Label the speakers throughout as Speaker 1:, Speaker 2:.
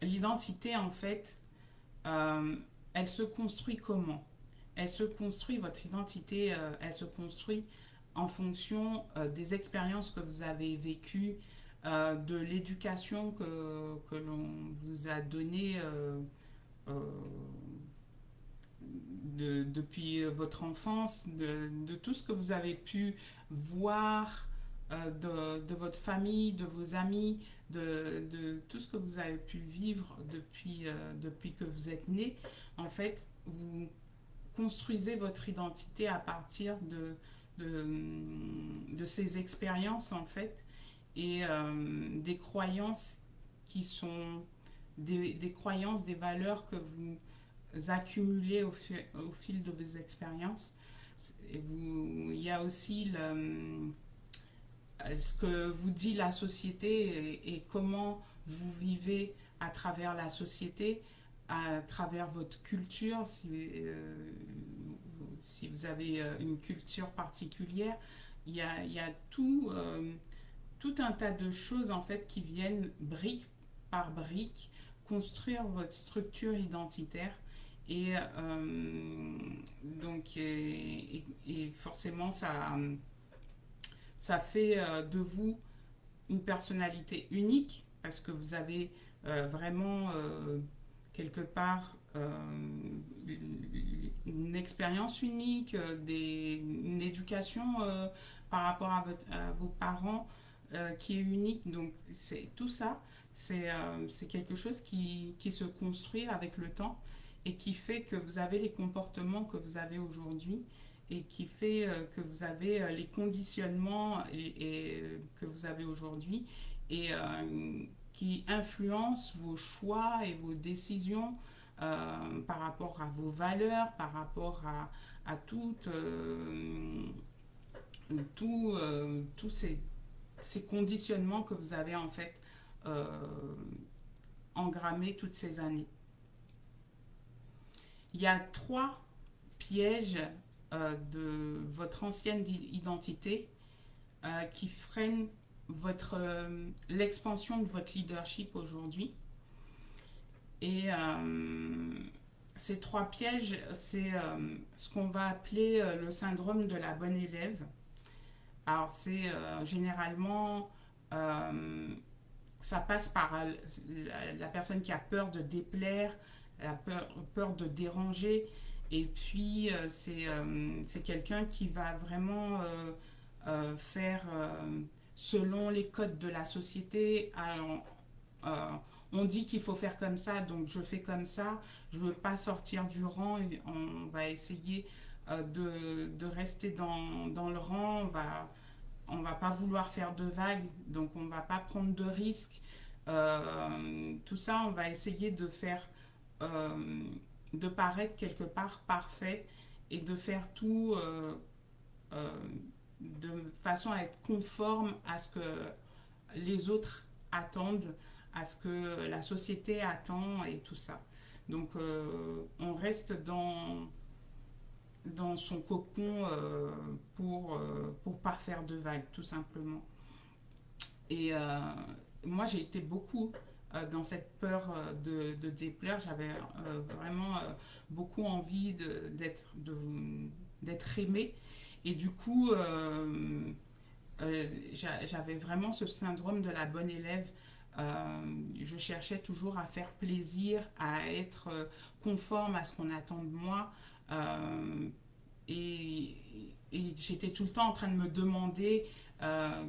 Speaker 1: l'identité, en fait, euh, elle se construit comment? Elle se construit, votre identité, elle se construit en fonction des expériences que vous avez vécues, de l'éducation que l'on vous a donnée euh, depuis votre enfance, de tout ce que vous avez pu voir de votre famille, de vos amis, de tout ce que vous avez pu vivre depuis que vous êtes né. En fait, vous construisez votre identité à partir de ces expériences, en fait, et des croyances qui sont des croyances, des valeurs que vous accumulez au fil de vos expériences. Il y a aussi ce que vous dit la société et comment vous vivez à travers la société, à travers votre culture, si vous avez une culture particulière. Il y a tout un tas de choses en fait qui viennent brique par brique construire votre structure identitaire et donc et forcément ça fait de vous une personnalité unique parce que vous avez vraiment quelque part une expérience unique, une éducation par rapport à vos parents qui est unique. Donc tout ça, c'est quelque chose qui se construit avec le temps et qui fait que vous avez les comportements que vous avez aujourd'hui et qui fait que vous avez les conditionnements que vous avez aujourd'hui et qui influence vos choix et vos décisions par rapport à vos valeurs, par rapport à tous ces conditionnements que vous avez en fait euh, engrammés toutes ces années. Il y a trois pièges de votre ancienne identité qui freinent l'expansion de votre leadership aujourd'hui. Et ces trois pièges, c'est ce qu'on va appeler le syndrome de la bonne élève. Alors c'est généralement, euh, ça passe par la personne qui a peur de déplaire, la peur de déranger, et puis c'est quelqu'un qui va vraiment faire selon les codes de la société. Alors, euh, on dit qu'il faut faire comme ça, donc je fais comme ça. Je ne veux pas sortir du rang. On va essayer de rester dans le rang. On va pas vouloir faire de vagues, donc on va pas prendre de risques. Tout ça, on va essayer de faire, euh, de paraître quelque part parfait et de faire tout euh, de façon à être conforme à ce que les autres attendent, à ce que la société attend et tout ça. Donc on reste dans son cocon pour pas faire de vagues, tout simplement. Et moi, j'ai été beaucoup dans cette peur de déplaire. J'avais vraiment beaucoup envie d'être aimée. Et du coup, j'avais vraiment ce syndrome de la bonne élève. Je cherchais toujours à faire plaisir, à être conforme à ce qu'on attend de moi. Euh, et, et j'étais tout le temps en train de me demander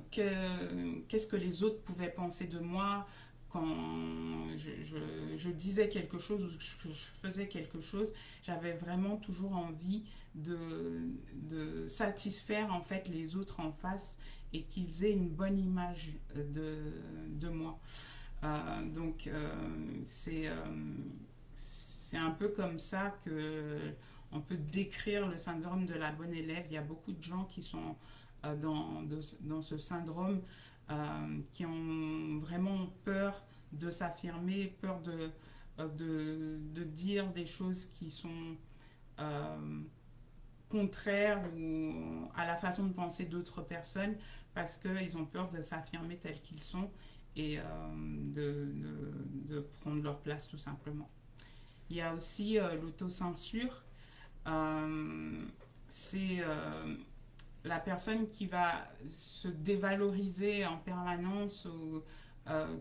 Speaker 1: qu'est-ce que les autres pouvaient penser de moi quand je disais quelque chose ou que je faisais quelque chose. J'avais vraiment toujours envie de satisfaire en fait les autres en face et qu'ils aient une bonne image de moi. Donc c'est un peu comme ça que on peut décrire le syndrome de la bonne élève. Il y a beaucoup de gens qui sont dans ce syndrome, qui ont vraiment peur de s'affirmer, peur de dire des choses qui sont euh, contraires ou à la façon de penser d'autres personnes parce qu'ils ont peur de s'affirmer tels qu'ils sont et de prendre leur place tout simplement. Il y a aussi l'autocensure. Euh, c'est la personne qui va se dévaloriser en permanence ou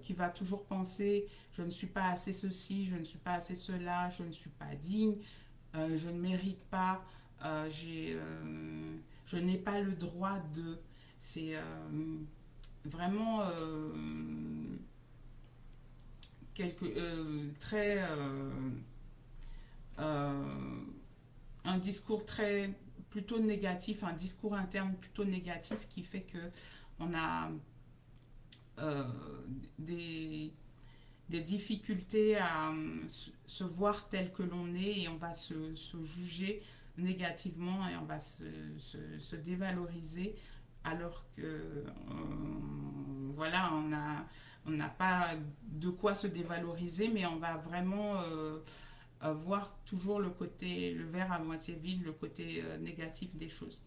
Speaker 1: qui va toujours penser je ne suis pas assez ceci, je ne suis pas assez cela, je ne suis pas digne, je ne mérite pas, je n'ai pas le droit de. C'est vraiment très euh, un discours très plutôt négatif, un discours interne plutôt négatif qui fait que on a euh, des, des difficultés à se voir tel que l'on est et on va se juger négativement et on va se dévaloriser alors que voilà, on n'a pas de quoi se dévaloriser, mais on va vraiment voir toujours le verre à moitié vide, le côté négatif des choses.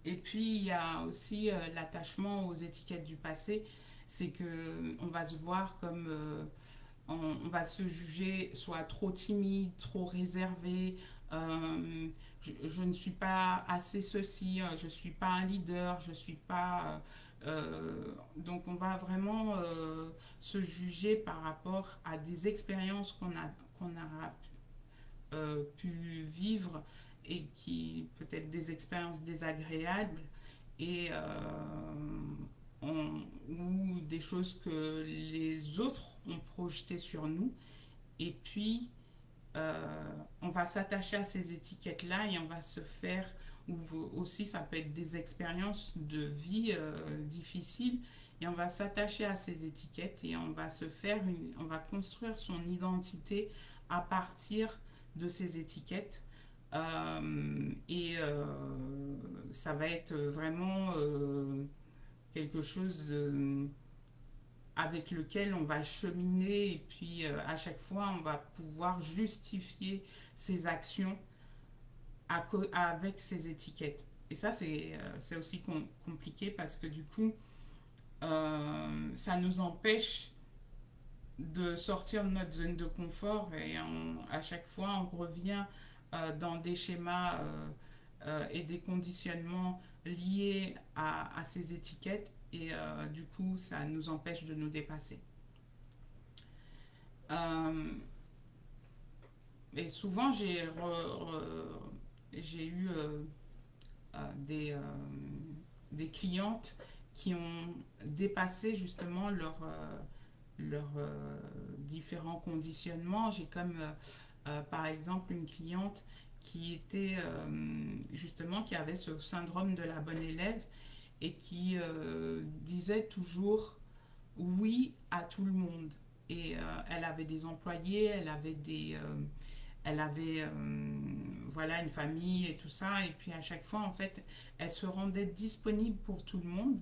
Speaker 1: Et puis il y a aussi l'attachement aux étiquettes du passé, c'est que on va se voir comme on va se juger soit trop timide, trop réservé. Je ne suis pas assez ceci, je ne suis pas un leader, je ne suis pas. Donc on va vraiment se juger par rapport à des expériences qu'on a pu vivre et qui peut-être des expériences désagréables et ou des choses que les autres ont projetées sur nous. Et puis, on va s'attacher à ces étiquettes-là et on va se faire, ou aussi ça peut être des expériences de vie difficiles, et on va s'attacher à ces étiquettes et on va on va construire son identité à partir de ces étiquettes. Et ça va être vraiment quelque chose avec lequel on va cheminer et puis à chaque fois on va pouvoir justifier ses actions avec ces étiquettes. Et ça c'est aussi compliqué parce que du coup ça nous empêche de sortir de notre zone de confort et à chaque fois on revient dans des schémas et des conditionnements liés à ces étiquettes et du coup ça nous empêche de nous dépasser. Euh, et souvent j'ai eu des, des clientes qui ont dépassé justement leurs différents conditionnements. J'ai comme par exemple une cliente qui était justement qui avait ce syndrome de la bonne élève et qui disait toujours oui à tout le monde. Et elle avait des employés, elle avait voilà une famille et tout ça. Et puis à chaque fois, en fait, elle se rendait disponible pour tout le monde.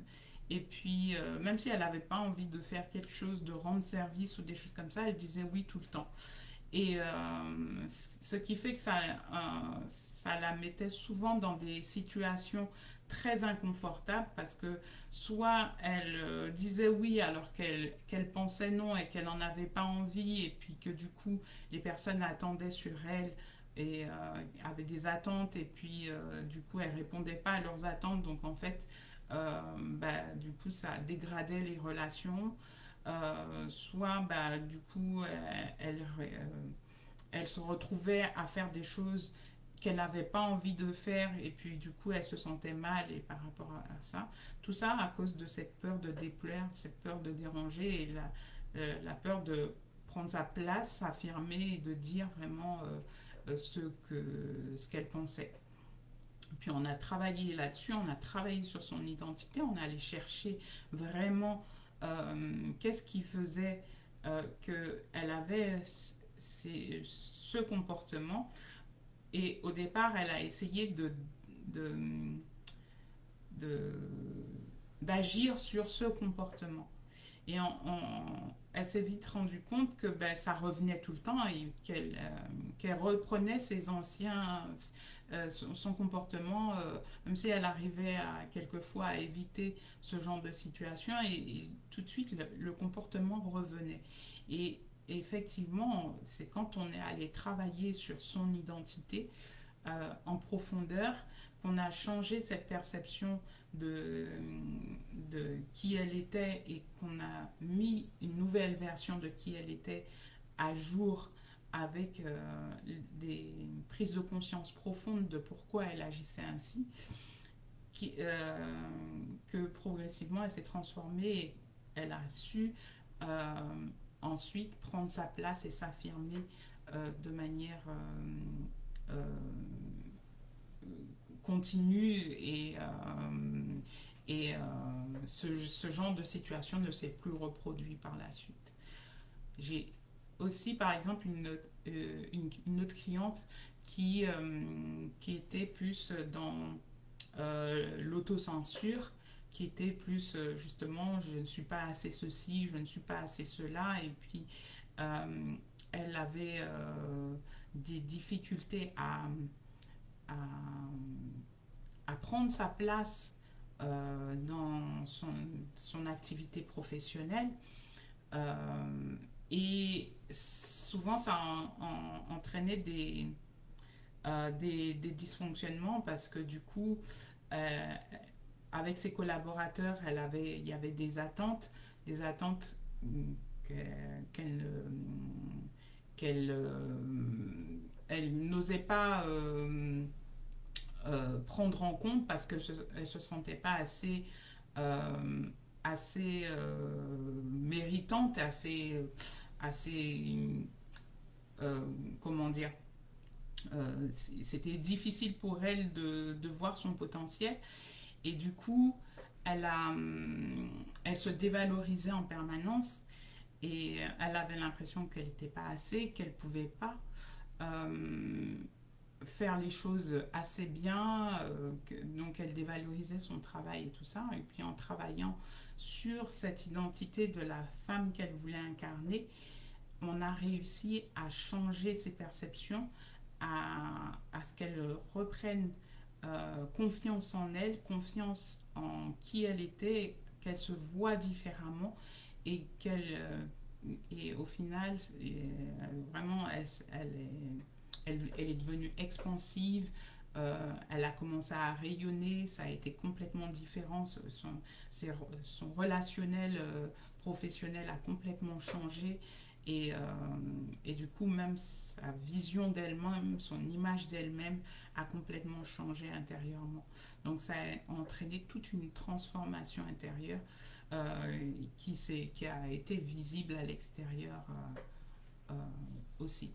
Speaker 1: Et puis, même si elle n'avait pas envie de faire quelque chose, de rendre service ou des choses comme ça, elle disait oui tout le temps. Et ce qui fait que ça la mettait souvent dans des situations très inconfortables parce que soit elle disait oui alors qu'elle pensait non et qu'elle n'en avait pas envie et puis que du coup les personnes attendaient sur elle et avaient des attentes et puis du coup elles répondaient pas à leurs attentes donc en fait du coup ça dégradait les relations soit du coup elle se retrouvait à faire des choses qu'elle n'avait pas envie de faire et puis du coup elle se sentait mal et par rapport à ça tout ça à cause de cette peur de déplaire, cette peur de déranger et la peur de prendre sa place, s'affirmer et de dire vraiment ce qu'elle pensait. Puis on a travaillé là-dessus, on a travaillé sur son identité, on a allé chercher vraiment qu'est-ce qui faisait qu'elle avait ce comportement. Et au départ, elle a essayé de, de, d'agir sur ce comportement. Et elle s'est vite rendue compte que ça revenait tout le temps et qu'elle reprenait ses anciens, son comportement, même si elle arrivait quelquefois à éviter ce genre de situation. Et tout de suite, le comportement revenait. Et effectivement, c'est quand on est allé travailler sur son identité en profondeur qu'on a changé cette perception de, de qui elle était et qu'on a mis une nouvelle version de qui elle était à jour avec des prises de conscience profondes de pourquoi elle agissait ainsi, qui, que progressivement elle s'est transformée et elle a su euh, ensuite prendre sa place et s'affirmer de manière continue et ce genre de situation ne s'est plus reproduit par la suite. J'ai aussi par exemple une autre cliente qui était plus dans l'autocensure, qui était plus justement je ne suis pas assez ceci, je ne suis pas assez cela, et puis euh, elle avait des difficultés à, à prendre sa place dans son activité professionnelle. Euh, et souvent, ça entraînait des dysfonctionnements parce que du coup, euh, avec ses collaborateurs, il y avait des attentes qu'elle qu'elle elle n'osait pas prendre en compte parce qu'elle ne se sentait pas euh, assez méritante, assez euh, comment dire, c'était difficile pour elle de voir son potentiel et du coup elle se dévalorisait en permanence et elle avait l'impression qu'elle n'était pas assez, qu'elle ne pouvait pas euh, faire les choses assez bien, donc elle dévalorisait son travail et tout ça, et puis en travaillant sur cette identité de la femme qu'elle voulait incarner, on a réussi à changer ses perceptions, à ce qu'elle reprenne confiance en elle, confiance en qui elle était, qu'elle se voit différemment et et au final, vraiment, elle est devenue expansive. Elle a commencé à rayonner, ça a été complètement différent. Son relationnel professionnel a complètement changé. Et, euh, et du coup, même sa vision d'elle-même, son image d'elle-même a complètement changé intérieurement. Donc ça a entraîné toute une transformation intérieure qui a été visible à l'extérieur aussi.